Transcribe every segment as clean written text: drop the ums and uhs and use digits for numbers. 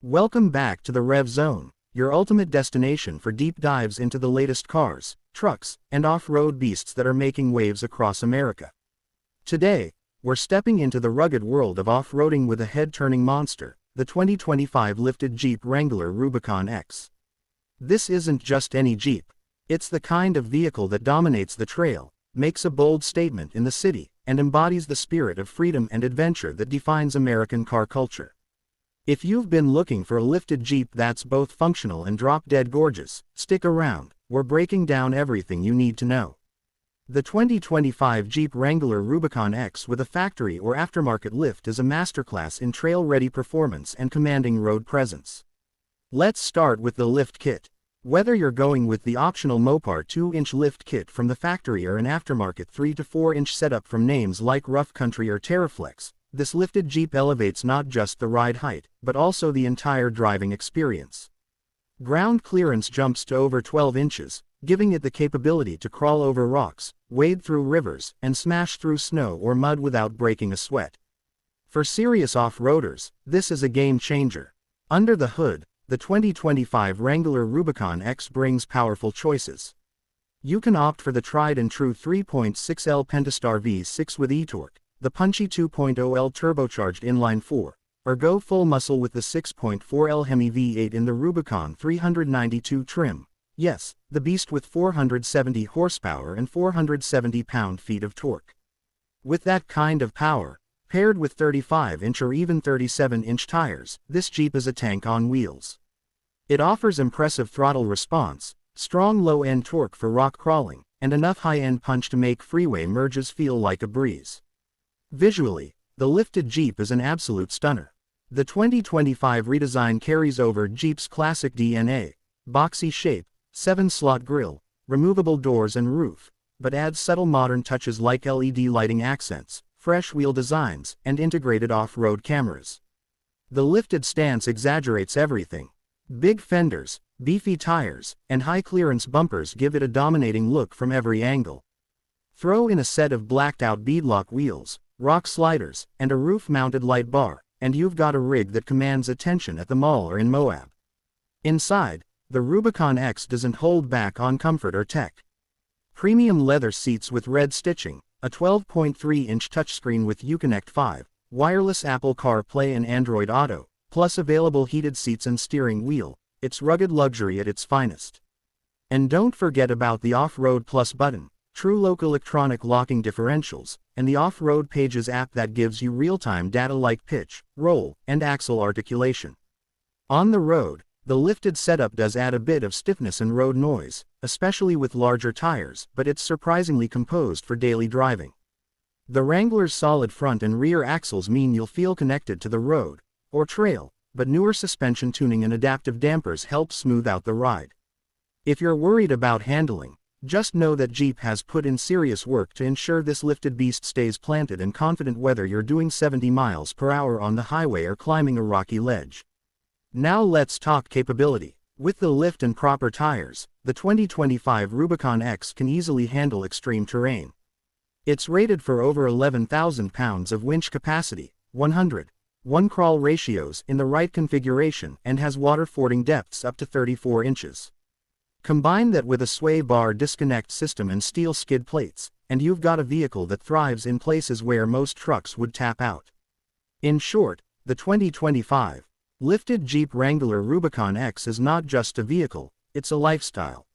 Welcome back to the Rev Zone, your ultimate destination for deep dives into the latest cars, trucks, and off-road beasts that are making waves across America. Today, we're stepping into the rugged world of off-roading with a head-turning monster, the 2025 lifted Jeep Wrangler Rubicon X. This isn't just any Jeep. It's the kind of vehicle that dominates the trail, makes a bold statement in the city, and embodies the spirit of freedom and adventure that defines American car culture. If you've been looking for a lifted Jeep that's both functional and drop-dead gorgeous, stick around, we're breaking down everything you need to know. The 2025 Jeep Wrangler Rubicon X with a factory or aftermarket lift is a masterclass in trail-ready performance and commanding road presence. Let's start with the lift kit. Whether you're going with the optional Mopar 2-inch lift kit from the factory or an aftermarket 3 to 4-inch setup from names like Rough Country or TerraFlex, this lifted Jeep elevates not just the ride height, but also the entire driving experience. Ground clearance jumps to over 12 inches, giving it the capability to crawl over rocks, wade through rivers, and smash through snow or mud without breaking a sweat. For serious off-roaders, this is a game changer. Under the hood, the 2025 Wrangler Rubicon X brings powerful choices. You can opt for the tried-and-true 3.6L Pentastar V6 with e-torque, the punchy 2.0L turbocharged inline-4, or go full muscle with the 6.4L Hemi V8 in the Rubicon 392 trim. Yes, the beast with 470 horsepower and 470 pound-feet of torque. With that kind of power, paired with 35-inch or even 37-inch tires, this Jeep is a tank on wheels. It offers impressive throttle response, strong low-end torque for rock crawling, and enough high-end punch to make freeway merges feel like a breeze. Visually, the lifted Jeep is an absolute stunner. The 2025 redesign carries over Jeep's classic DNA, boxy shape, 7-slot grille, removable doors and roof, but adds subtle modern touches like LED lighting accents, fresh wheel designs, and integrated off-road cameras. The lifted stance exaggerates everything. Big fenders, beefy tires, and high-clearance bumpers give it a dominating look from every angle. Throw in a set of blacked-out beadlock wheels, rock sliders, and a roof-mounted light bar, and you've got a rig that commands attention at the mall or in Moab. Inside, the Rubicon X doesn't hold back on comfort or tech. Premium leather seats with red stitching, a 12.3-inch touchscreen with Uconnect 5, wireless Apple CarPlay and Android Auto, plus available heated seats and steering wheel, it's rugged luxury at its finest. And don't forget about the Off-Road Plus button, true local electronic locking differentials, and the Off-Road Pages app that gives you real-time data like pitch, roll, and axle articulation. On the road, the lifted setup does add a bit of stiffness and road noise, especially with larger tires, but it's surprisingly composed for daily driving. The Wrangler's solid front and rear axles mean you'll feel connected to the road, or trail, but newer suspension tuning and adaptive dampers help smooth out the ride. If you're worried about handling, just know that Jeep has put in serious work to ensure this lifted beast stays planted and confident whether you're doing 70 miles per hour on the highway or climbing a rocky ledge. Now let's talk capability. With the lift and proper tires, the 2025 Rubicon X can easily handle extreme terrain. It's rated for over 11,000 pounds of winch capacity, 100:1 crawl ratios in the right configuration, and has water-fording depths up to 34 inches. Combine that with a sway bar disconnect system and steel skid plates, and you've got a vehicle that thrives in places where most trucks would tap out. In short, the 2025 lifted Jeep Wrangler Rubicon X is not just a vehicle, it's a lifestyle.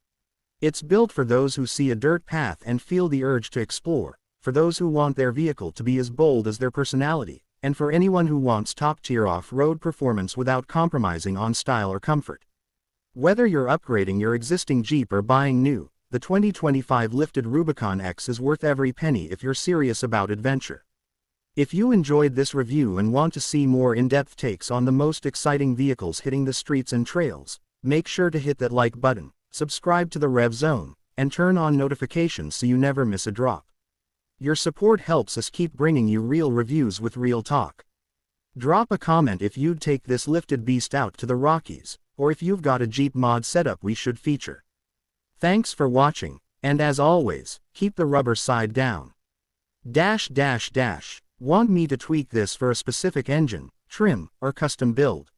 It's built for those who see a dirt path and feel the urge to explore, for those who want their vehicle to be as bold as their personality, and for anyone who wants top-tier off-road performance without compromising on style or comfort. Whether you're upgrading your existing Jeep or buying new, the 2025 lifted Rubicon X is worth every penny if you're serious about adventure. If you enjoyed this review and want to see more in-depth takes on the most exciting vehicles hitting the streets and trails, make sure to hit that like button, subscribe to the Rev Zone, and turn on notifications so you never miss a drop. Your support helps us keep bringing you real reviews with real talk. Drop a comment if you'd take this lifted beast out to the Rockies, or if you've got a Jeep mod setup we should feature. Thanks for watching, and as always, keep the rubber side down. Want me to tweak this for a specific engine, trim, or custom build?